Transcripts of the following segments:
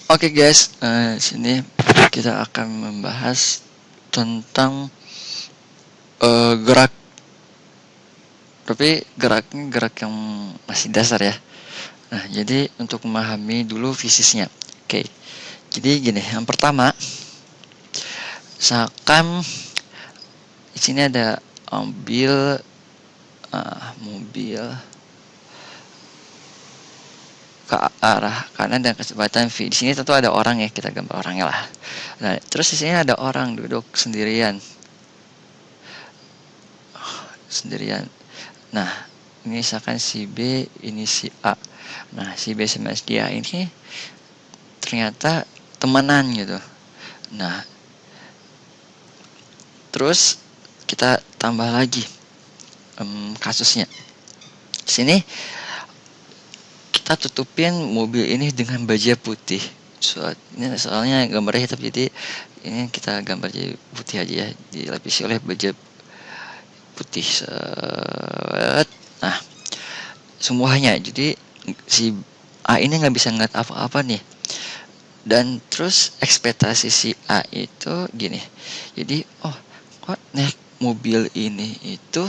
Oke guys, sini kita akan membahas tentang gerak, tapi geraknya gerak yang masih dasar ya. Nah, jadi untuk memahami dulu fisiknya. Oke, jadi gini, yang pertama, misalkan di sini ada mobil, mobil ke arah kanan dan kecepatan v. Di sini tentu ada orang ya, kita gambar orangnya lah. Nah, terus di sini ada orang duduk sendirian. Nah, ini misalkan si B, ini si A. Nah, si B sama si A ini ternyata temenan gitu. Nah, terus kita tambah lagi kasusnya. Di sini kita tutupin mobil ini dengan baja putih. Soalnya gambarnya hitam, jadi ini kita gambar jadi putih aja ya, dilapisi oleh baja putih. Nah, semuanya. Jadi si A ini nggak bisa ngeliat apa-apa nih. Dan terus ekspektasi si A itu gini. Jadi, oh, kok naik mobil ini itu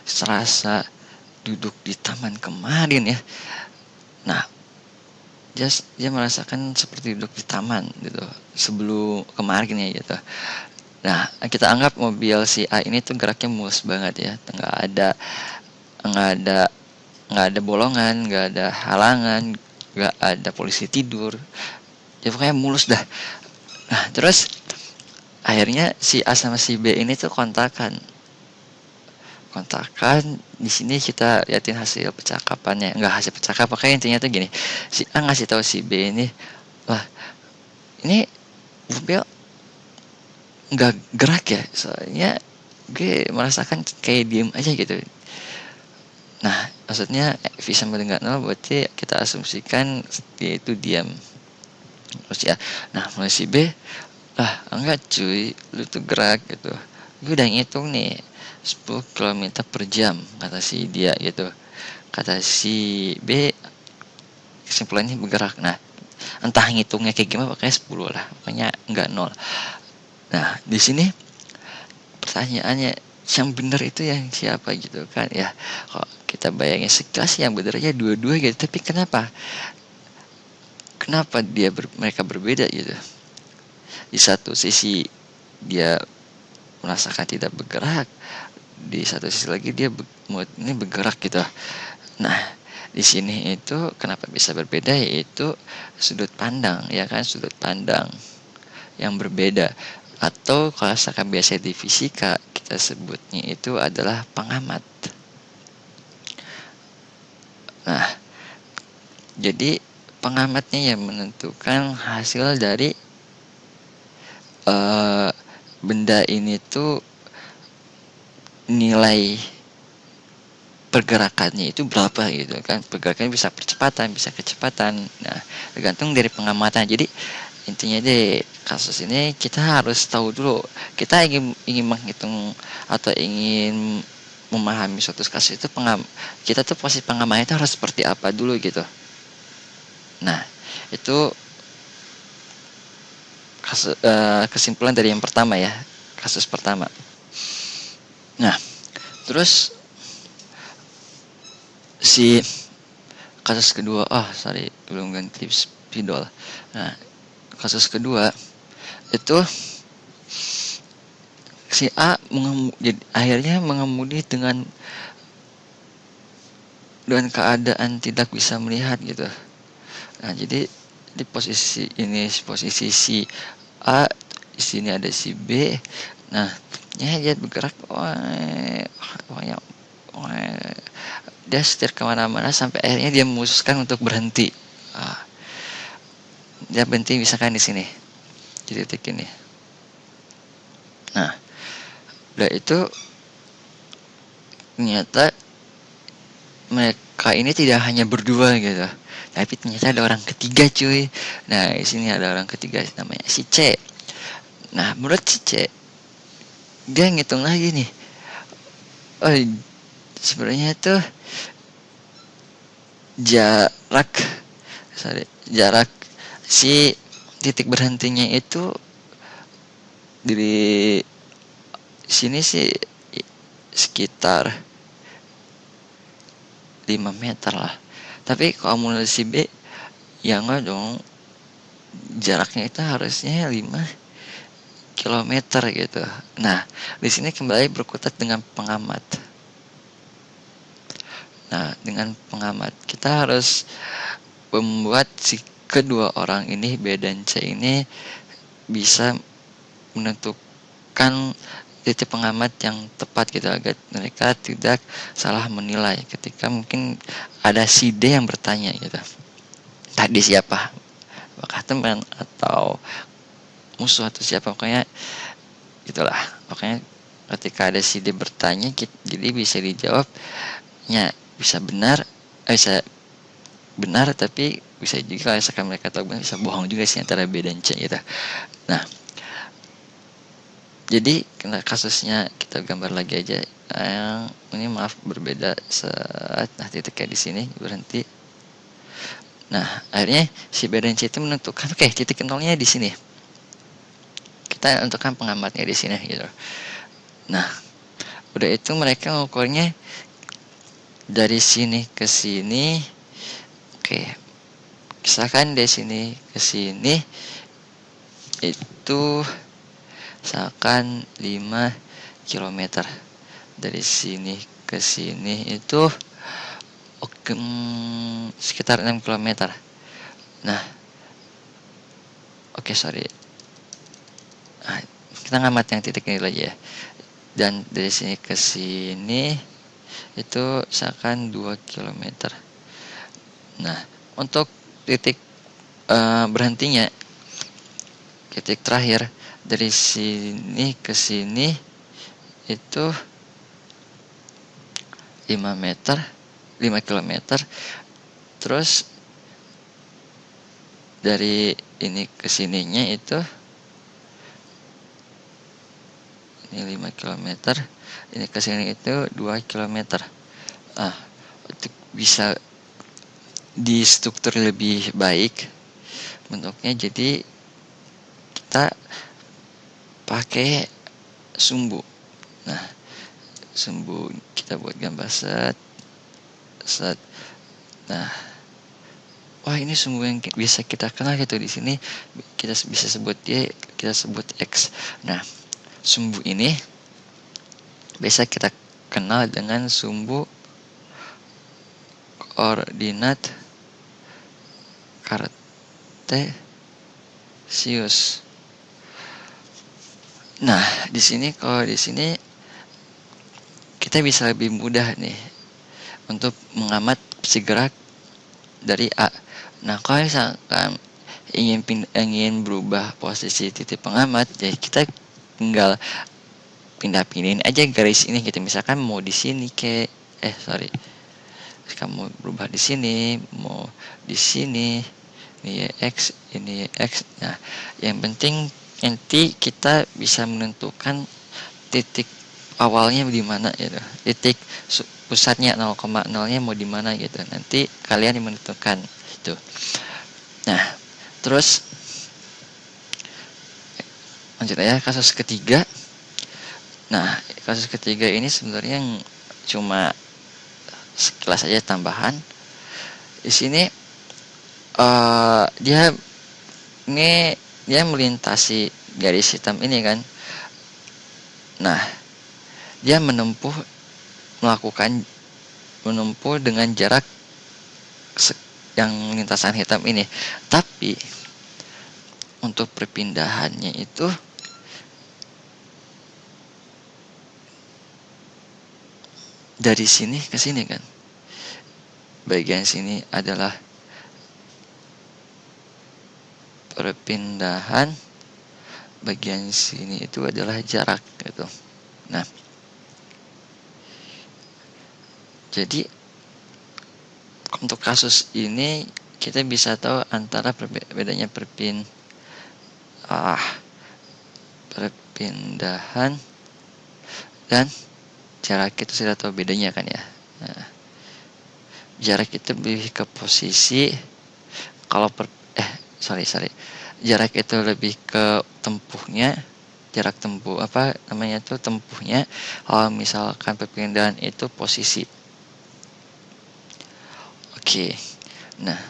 serasa duduk di taman kemarin ya. Nah, dia merasakan seperti duduk di taman gitu sebelum kemarin ya gitu. Nah, kita anggap mobil si A ini tuh geraknya mulus banget ya, nggak ada nggak ada bolongan, nggak ada halangan, nggak ada polisi tidur, ya pokoknya mulus dah. Nah, terus akhirnya si A sama si B ini tuh kontakan. Di sini kita liatin hasil percakapannya, nggak hasil percakapan, kayak intinya tuh gini, si A ngasih tahu si B ini, wah, ini mobil nggak gerak ya, soalnya gue merasakan kayak diem aja gitu. Nah, maksudnya V sama dengan 0 berarti kita asumsikan dia itu diam. Terus ya, nah mulai si B, lah enggak cuy, lu tuh gerak gitu. Gue udah ngitung nih 10 km per jam, kata si dia gitu. Kata si B, kesimpulannya bergerak. Nah, entah ngitungnya kayak gimana, pokoknya 10 lah, pokoknya enggak 0. Nah, di sini pertanyaannya, yang benar itu yang siapa gitu kan ya. Kok kita bayangin sekilas yang benar aja dua-dua gitu, tapi kenapa mereka berbeda gitu. Di satu sisi dia merasakan tidak bergerak, di satu sisi lagi dia ini bergerak gitu. Nah, di sini itu kenapa bisa berbeda, yaitu sudut pandang ya kan, sudut pandang yang berbeda, atau kalau misalkan biasa di fisika kita sebutnya itu adalah pengamat. Nah, jadi pengamatnya yang menentukan hasil dari benda ini tuh nilai pergerakannya itu berapa gitu kan. Pergerakannya bisa percepatan, bisa kecepatan. Nah, tergantung dari pengamatan. Jadi intinya deh, kasus ini kita harus tahu dulu. Kita ingin menghitung atau ingin memahami suatu kasus itu, kita tuh posisi pengamatnya itu harus seperti apa dulu gitu. Nah, itu kesimpulan dari yang pertama ya, kasus pertama. Nah, terus si kasus kedua, belum ganti spidol. Nah, kasus kedua itu si A akhirnya mengemudi dengan keadaan tidak bisa melihat gitu. Nah, jadi di posisi ini, posisi si A, di sini ada si B. Nah, dia bergerak, dia setir kemana-mana sampai akhirnya dia memutuskan untuk berhenti. Dia berhenti misalkan di sini, di titik ini. Nah, udah itu ternyata mereka ini tidak hanya berdua gitu, tapi ternyata ada orang ketiga cuy. Nah, di sini ada orang ketiga namanya si C. Nah, menurut si C, dia ngitung lagi nih, sebenarnya tuh jarak si titik berhentinya itu di sini sih sekitar 5 meter lah. Tapi kalau menurut si B, ya enggak dong, jaraknya itu harusnya 5 kilometer gitu. Nah, di sini kembali berkutat dengan pengamat. Nah, dengan pengamat kita harus membuat si kedua orang ini, B dan C ini, bisa menentukan titik pengamat yang tepat gitu, agar mereka tidak salah menilai ketika mungkin ada si D yang bertanya gitu, tadi siapa, apakah teman atau musuh atau siapa, pokoknya itulah. Pokoknya ketika ada si D bertanya, jadi bisa dijawabnya, bisa benar, bisa benar, tapi bisa juga misalkan mereka tahu benar, bisa bohong juga sih antara B dan C gitu. Nah, jadi kasusnya kita gambar lagi aja. Ini maaf berbeda saat titiknya di sini berhenti. Nah, akhirnya si B dan C itu menentukan, oke, titik nolnya di sini. Kita tentukan pengamatnya di sini gitu. Nah, udah itu mereka mengukurnya dari sini ke sini. Oke, misalkan dari sini ke sini itu misalkan 5 km. Dari sini ke sini itu sekitar 6 km. Nah, oke, sorry. Nah, kita ngamat yang titik ini lagi ya. Dan dari sini ke sini itu misalkan 2 km. Nah, untuk titik berhentinya, titik terakhir dari sini ke sini itu 5 meter, 5 km. Terus dari ini ke sininya itu ini 5 km, ini ke sini itu 2 km. Ah, untuk bisa distruktur lebih baik bentuknya, jadi kita pakai sumbu. Nah, sumbu kita buat gambar set. Nah, wah, ini sumbu yang bisa kita kenal gitu. Di sini kita bisa sebut Y, kita sebut X. Nah, sumbu ini bisa kita kenal dengan sumbu koordinat kartesius. Nah, di sini kalau di sini kita bisa lebih mudah nih untuk mengamat si gerak dari A. Nah, kalau misalkan ingin berubah posisi titik pengamat, ya kita tinggal pindah-pindahin aja garis ini gitu. Misalkan mau di sini kamu berubah di sini, mau di sini, ini X, ini X. Nah, yang penting nanti kita bisa menentukan titik awalnya di mana gitu, titik pusatnya 0,0-nya mau di mana gitu, nanti kalian yang menentukan itu. Nah, terus lanjut ya, kasus ketiga. Nah, kasus ketiga ini sebenarnya yang cuma sekilas aja tambahan. Di sini dia melintasi garis hitam ini kan. Nah, dia menempuh dengan jarak yang lintasan hitam ini. Tapi untuk perpindahannya itu dari sini ke sini kan. Bagian sini adalah perpindahan, bagian sini itu adalah jarak gitu. Nah, jadi untuk kasus ini kita bisa tahu antara bedanya perpindahan dan jarak, itu sudah tahu bedanya kan ya. Nah, jarak itu lebih ke posisi, kalau sorry, jarak itu lebih ke tempuhnya, jarak tempuh apa namanya tuh tempuhnya. Kalau misalkan perpindahan itu posisi. Oke. Nah,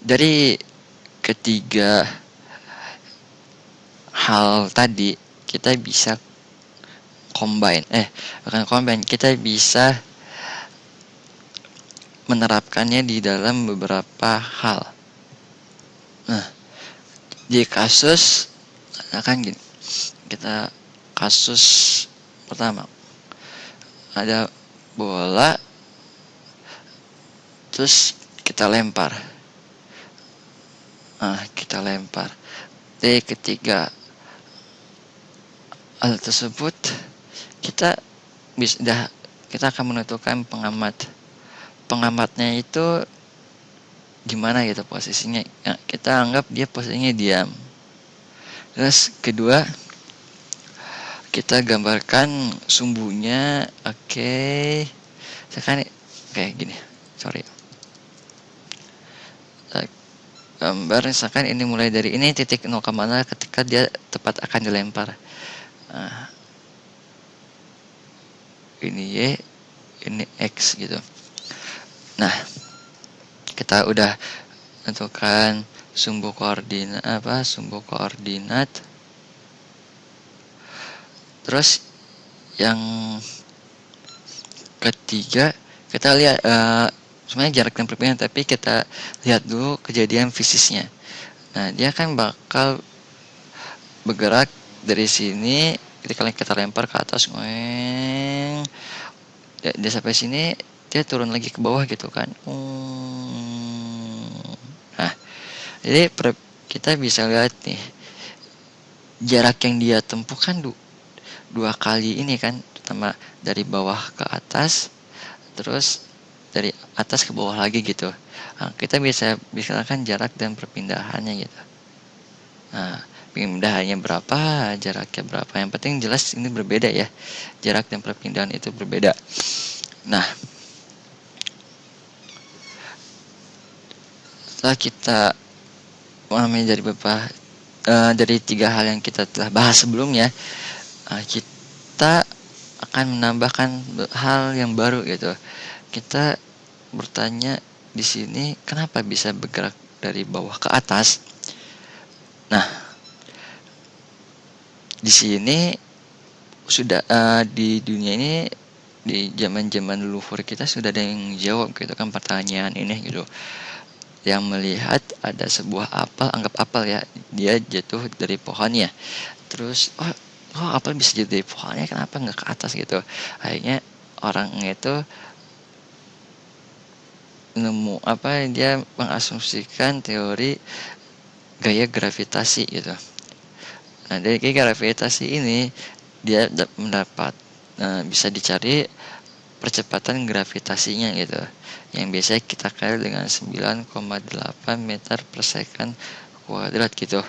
dari ketiga hal tadi kita bisa kita bisa menerapkannya di dalam beberapa hal. Nah, di kasus akan gini, kita kasus pertama ada bola terus kita lempar. Kita lempar. Di ketiga hal tersebut kita akan menentukan pengamatnya itu gimana gitu posisinya. Kita anggap dia posisinya diam. Terus kedua, kita gambarkan sumbunya. Oke. Sekarang kayak gini. Sorry. Gambar misalkan ini mulai dari ini titik 0, ketika dia tepat akan dilempar. Ini Y, ini X gitu. Nah, kita udah tentukan sumbu koordinat. Terus yang ketiga kita lihat sebenarnya jarak dan perpindahan, tapi kita lihat dulu kejadian fisiknya. Nah, dia kan bakal bergerak dari sini ketika kita lempar ke atas, dia sampai sini, dia turun lagi ke bawah gitu kan. Nah, jadi kita bisa lihat nih jarak yang dia tempuh kan dua kali ini kan, pertama dari bawah ke atas, terus dari atas ke bawah lagi gitu. Kita bisa kan jarak dan perpindahannya gitu. Pindahannya berapa, jaraknya berapa, yang penting jelas ini berbeda ya, jarak dan perpindahan itu berbeda. Nah, setelah kita memahami dari tiga hal yang kita telah bahas sebelumnya, kita akan menambahkan hal yang baru gitu. Kita bertanya di sini kenapa bisa bergerak dari bawah ke atas. Nah, di sini sudah di dunia ini, di zaman leluhur kita sudah ada yang jawab gitu kan pertanyaan ini gitu. Yang melihat ada sebuah apel, anggap apel ya, dia jatuh dari pohonnya. Terus apel bisa jatuh dari pohonnya, kenapa nggak ke atas gitu. Akhirnya orang itu dia mengasumsikan teori gaya gravitasi gitu. Nah, dari gaya gravitasi ini dia mendapat bisa dicari percepatan gravitasinya gitu, yang biasa kita kenal dengan 9,8 meter per second kuadrat gitu,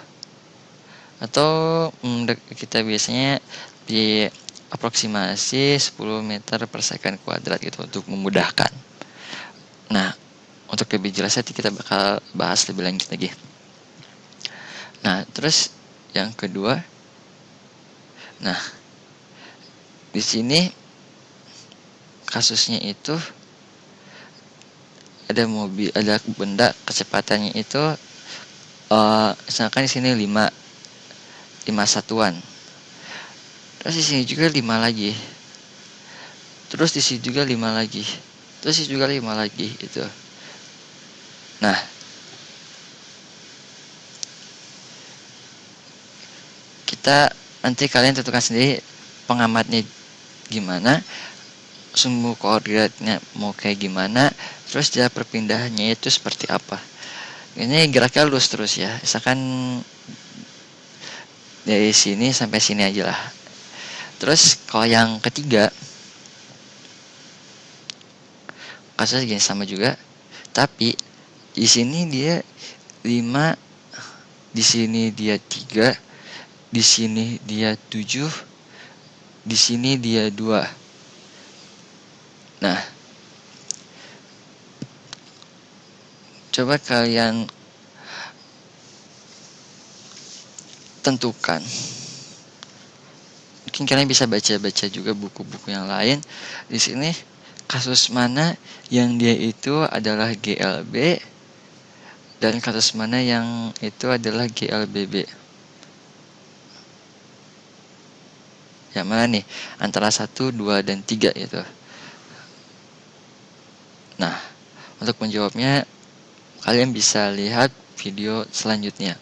atau kita biasanya di aproksimasi 10 meter per second kuadrat gitu untuk memudahkan. Nah, untuk lebih jelasnya kita bakal bahas lebih lanjut lagi. Nah, terus yang kedua, nah di sini kasusnya itu ada benda kecepatannya itu misalkan di sini 5 satuan. Terus di sini juga 5 lagi. Terus di sini juga 5 lagi. Terus di sini juga 5 lagi gitu. Nah, nanti kalian tentukan sendiri pengamatnya gimana, sumbu koordinatnya mau kayak gimana, terus jarak perpindahannya itu seperti apa. Ini geraknya lurus terus ya, misalkan dari sini sampai sini aja lah. Terus kalau yang ketiga kasusnya gini, sama juga, tapi di sini dia 5, di sini dia 3, di sini dia 7, di sini dia 2. Nah, coba kalian tentukan. Mungkin kalian bisa baca-baca juga buku-buku yang lain. Di sini kasus mana yang dia itu adalah GLB dan kasus mana yang itu adalah GLBB. Yang mana nih? Antara 1, 2, dan 3 gitu. Nah, untuk menjawabnya kalian bisa lihat video selanjutnya.